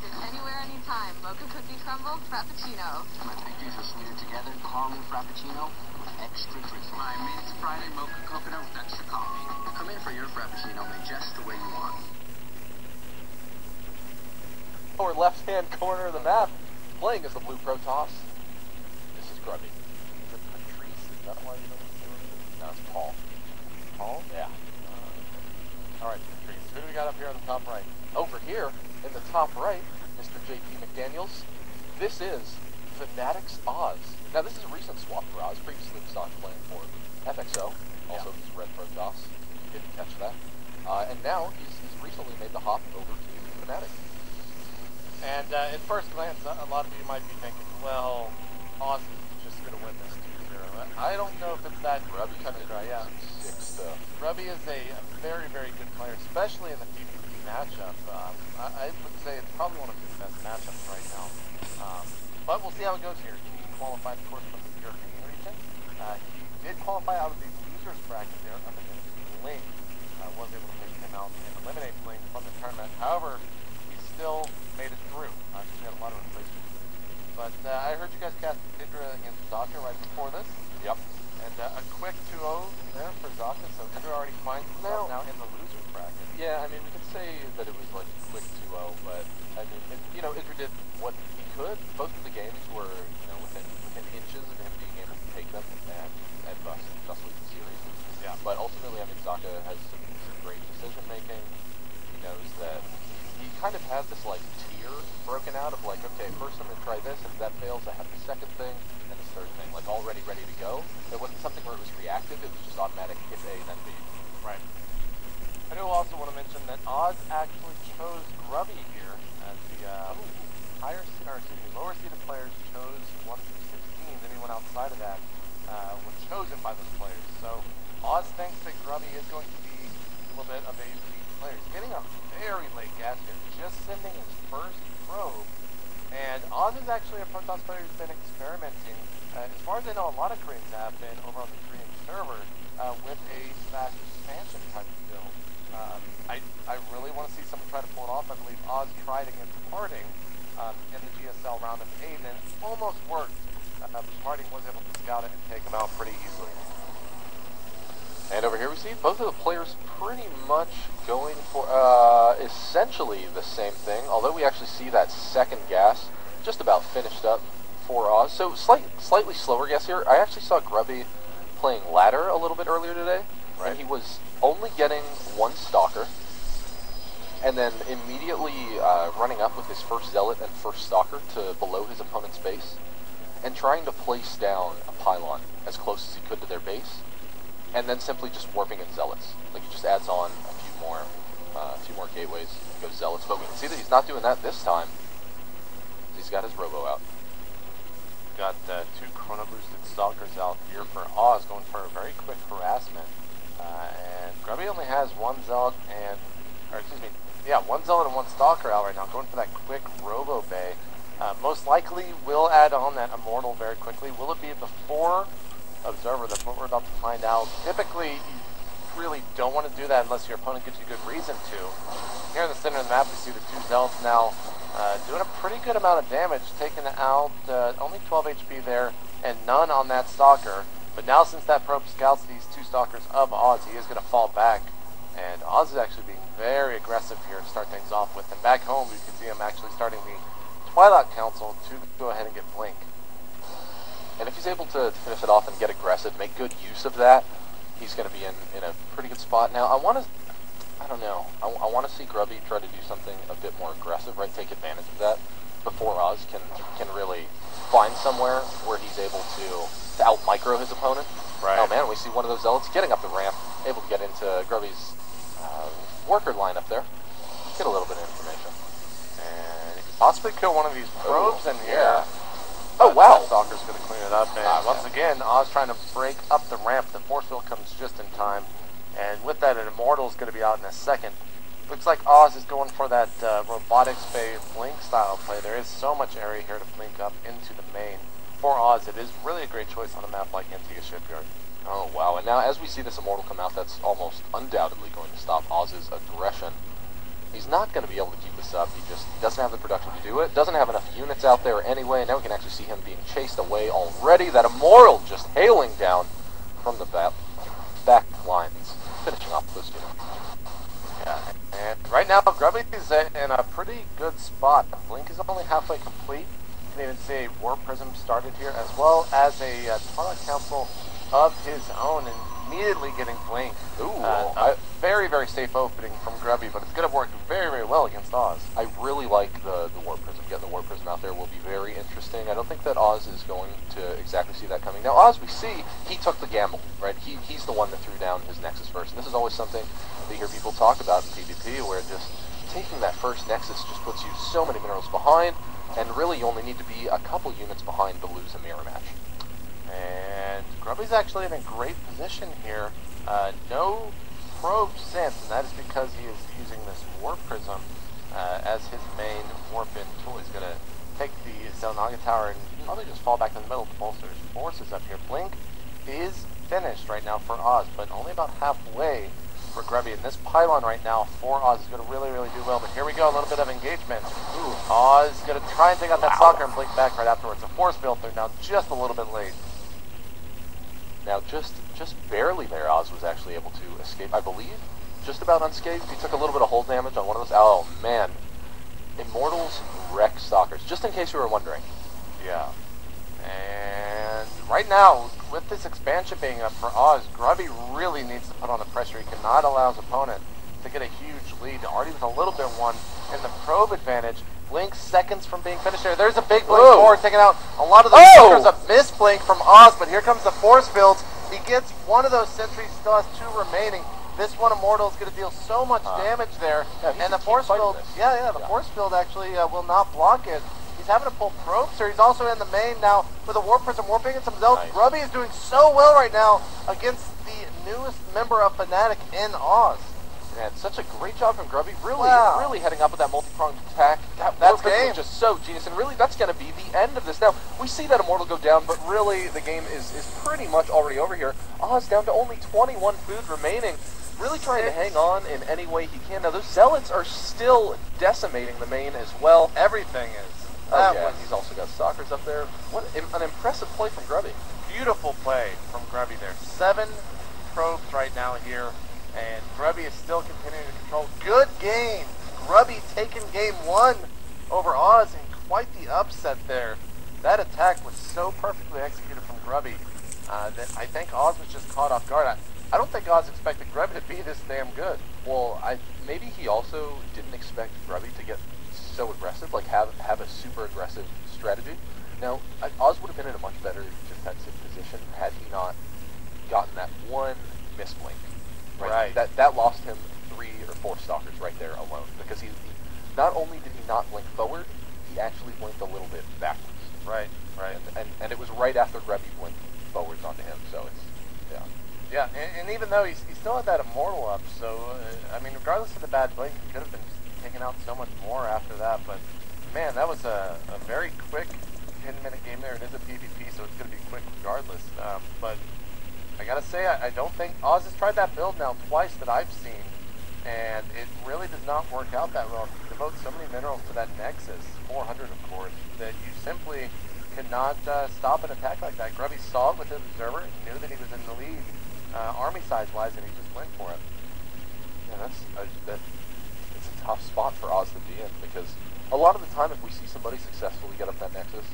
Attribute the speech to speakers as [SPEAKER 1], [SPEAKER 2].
[SPEAKER 1] it anywhere, anytime. Mocha cookie crumble, frappuccino.
[SPEAKER 2] My pictures are smeared together, caramel frappuccino with extra drizzle. My mint Friday mocha coconut with extra coffee. Come in for your frappuccino made just the way you want.
[SPEAKER 3] Lower left-hand corner of the map, playing as the blue Protoss. This is Grubby. Is it Patrice? Is that why you know what you're doing? No, it's Paul. Paul? Yeah. Alright, Patrice. Who do we got up here on the top right? Over here, in the top right, Mr. JP McDaniels. This is Fanatics Oz. Now, this is a recent swap for Oz. Previously, we saw him playing for FXO, also this Red Protoss. You didn't catch that. And now, he's recently made the hop over to Fanatics.
[SPEAKER 4] And at first glance, a lot of you might be thinking, well, Oz is just going to win this 2-0. I don't know if it's that
[SPEAKER 3] Grubby
[SPEAKER 4] kind of dry, yeah. Grubby is a very, very good player, especially in the PvP matchup. I would say it's probably one of his best matchups right now. But we'll see how it goes here. He qualified, of course, from the European region. He did qualify out of the losers bracket there up against Bling. Was able to take him out and eliminate Bling from the tournament. However, he still made it through. He had a lot of replacements. But I heard you guys cast Hydra against Zaka right before this.
[SPEAKER 3] Yep.
[SPEAKER 4] And a quick 2-0 there for Zaka, so Hydra already finds himself now in the losers bracket.
[SPEAKER 3] Yeah, I mean, we could say that it was like a quick 2-0, but I mean, Hydra did what he could. Both of the games were, within inches of him being able to take them and thus lead the series.
[SPEAKER 4] Yeah.
[SPEAKER 3] But ultimately, I mean, Zaka has some great decision making. He knows that he kind of has this like tier broken out of like, okay, first I'm gonna try this, and if that fails, I have the second thing and the third thing, like already ready to go. It wasn't something where it was reactive; it was just automatic. If A, then B.
[SPEAKER 4] Right. I do also want to mention that Oz actually chose Grubby here as the lower seeded players chose 1 through 16. Anyone outside of that was chosen by those players. So Oz thinks that Grubby is going to be a little bit of a lead player. He's getting a very late gas here, just sending his first probe. And Oz is actually a Protoss player who's been experimenting, as far as I know, a lot of Koreans have been over on the Korean server with a fast expansion type of build. I really want to see someone try to pull it off. I believe Oz tried against Harding in the GSL round of 8 and it almost worked. Harding was able to scout it and take him out pretty easily.
[SPEAKER 3] And over here we see both of the players pretty much going for essentially the same thing, although we actually see that second gas just about finished up for Oz. So slightly slower gas here. I actually saw Grubby playing ladder a little bit earlier today, right? And he was only getting one Stalker, and then immediately running up with his first Zealot and first Stalker to below his opponent's base, and trying to place down a pylon as close as he could to their base, and then simply just warping in Zealots. Like, he just adds on a few more gateways, goes Zealots, but we can see that he's not doing that this time. He's got his Robo out.
[SPEAKER 4] Got 2 Chrono Boosted Stalkers out here for Oz, going for a very quick harassment. And Grubby only has 1 Zealot and, one Zealot and 1 Stalker out right now, going for that quick Robo Bay. Most likely will add on that Immortal very quickly. Will it be before Observer? That's what we're about to find out. Typically, you really don't want to do that unless your opponent gives you good reason to. Here in the center of the map, we see the 2 Zealots now doing a pretty good amount of damage, taking out only 12 HP there, and none on that Stalker. But now, since that probe scouts these 2 Stalkers of Oz, he is going to fall back. And Oz is actually being very aggressive here to start things off with. And back home, you can see him actually starting the Twilight Council to go ahead and get Blink.
[SPEAKER 3] And if he's able to finish it off and get aggressive, make good use of that, he's going to be in a pretty good spot. Now, I want to see Grubby try to do something a bit more aggressive, right? Take advantage of that before Oz can really find somewhere where he's able to out-micro his opponent.
[SPEAKER 4] Right.
[SPEAKER 3] Oh man, we see one of those Zealots getting up the ramp, able to get into Grubby's worker line up there. Get a little bit of information.
[SPEAKER 4] And possibly kill one of these probes in here.
[SPEAKER 3] Yeah. Oh, wow.
[SPEAKER 4] Stalker's going to clean it up. And once again, Oz trying to break up the ramp. The force field comes just in time. And with that, an Immortal is going to be out in a second. Looks like Oz is going for that Robotics Bay Blink style play. There is so much area here to blink up into the main. For Oz, it is really a great choice on a map like Antigua Shipyard.
[SPEAKER 3] Oh, wow. And now, as we see this Immortal come out, that's almost undoubtedly going to stop Oz's aggression. He's not going to be able to keep this up. He doesn't have the production to do it. Doesn't have enough units out there anyway. Now we can actually see him being chased away already. That Immortal just hailing down from the back lines, finishing off those units.
[SPEAKER 4] Yeah, and right now Grubby is in a pretty good spot. Blink is only halfway complete. You can even see a War Prism started here, as well as a Twilight Council of his own, and immediately getting Blink.
[SPEAKER 3] Ooh,
[SPEAKER 4] a very, very safe opening from Grubby, but it's going to work very, very well against Oz.
[SPEAKER 3] I really like the War Prism. Getting the War Prism out there will be very interesting. I don't think that Oz is going to exactly see that coming. Now, Oz, we see, he took the gamble, right? He's the one that threw down his Nexus first. And this is always something that you hear people talk about in PvP, where just taking that first Nexus just puts you so many minerals behind, and really you only need to be a couple units behind to lose a mirror match.
[SPEAKER 4] And Grubby's actually in a great position here. No probe sent, and that is because he is using this War Prism as his main warp-in tool. He's going to take the Zelnaga Tower and probably just fall back in the middle to bolster his forces up here. Blink is finished right now for Oz, but only about halfway for Grubby. And this pylon right now for Oz is going to really, really do well. But here we go, a little bit of engagement. Ooh, Oz is going to try and take out that soccer and Blink back right afterwards. A force field through now, just a little bit late.
[SPEAKER 3] Now, just barely there, Oz was actually able to escape, I believe. Just about unscathed. He took a little bit of hold damage on one of those. Oh, man. Immortals wreck Stalkers, just in case you were wondering.
[SPEAKER 4] Yeah. And right now, with this expansion being up for Oz, Grubby really needs to put on the pressure. He cannot allow his opponent to get a huge lead. Already with a little bit one in the probe advantage. Blink seconds from being finished there. There's a big Blink forward taking out a lot of the Stalkers. A miss Blink from Oz, but here comes the force fields. He gets one of those sentries, still has two remaining. This one Immortal is going to deal so much damage there.
[SPEAKER 3] Yeah,
[SPEAKER 4] and the force field, the force field actually will not block it. He's having to pull probes here. He's also in the main now with a Warp Prism warping in some Zealots. Nice. Grubby is doing so well right now against the newest member of Fnatic in Oz.
[SPEAKER 3] Man, such a great job from Grubby. Really heading up with that multi-pronged attack. That game was just so genius, and really that's going to be the end of this. Now, we see that Immortal go down, but really the game is pretty much already over here. Oz down to only 21 food remaining. Really trying to hang on in any way he can. Now, those Zealots are still decimating the main as well.
[SPEAKER 4] Everything is.
[SPEAKER 3] Oh, yeah, he's also got Stalkers up there. What an impressive play from Grubby.
[SPEAKER 4] Beautiful play from Grubby there. 7 probes right now here, and Grubby is still continuing to control. Good game. Grubby taking game 1 over Oz, and quite the upset there. That attack was so perfectly executed from Grubby that I think Oz was just caught off guard. I don't think Oz expected Grubby to be this damn good.
[SPEAKER 3] Well, maybe he also didn't expect Grubby to get so aggressive, like have a super aggressive strategy. Now, Oz would have been in a much better defensive position had he not gotten that one misblink. Right. That lost him 3 or 4 Stalkers right there alone, because he not only did he not blink forward, he actually blinked a little bit backwards.
[SPEAKER 4] Right.
[SPEAKER 3] And it was right after Grubby blinked forwards onto him, so it's, yeah.
[SPEAKER 4] Yeah, and even though he still had that Immortal up, so, I mean, regardless of the bad blink, he could have been taken out so much more after that, but, man, that was a very quick 10-minute game there. It is a PvP, so it's going to be quick regardless, but I gotta say, I don't think Oz has tried that build now twice that I've seen, and it really does not work out that well. You devote so many minerals to that Nexus, 400 of course, that you simply cannot stop an attack like that. Grubby saw it with his observer, he knew that he was in the lead, army size-wise, and he just went for it.
[SPEAKER 3] Yeah, it's a tough spot for Oz to be in, because a lot of the time if we see somebody successfully get up that Nexus,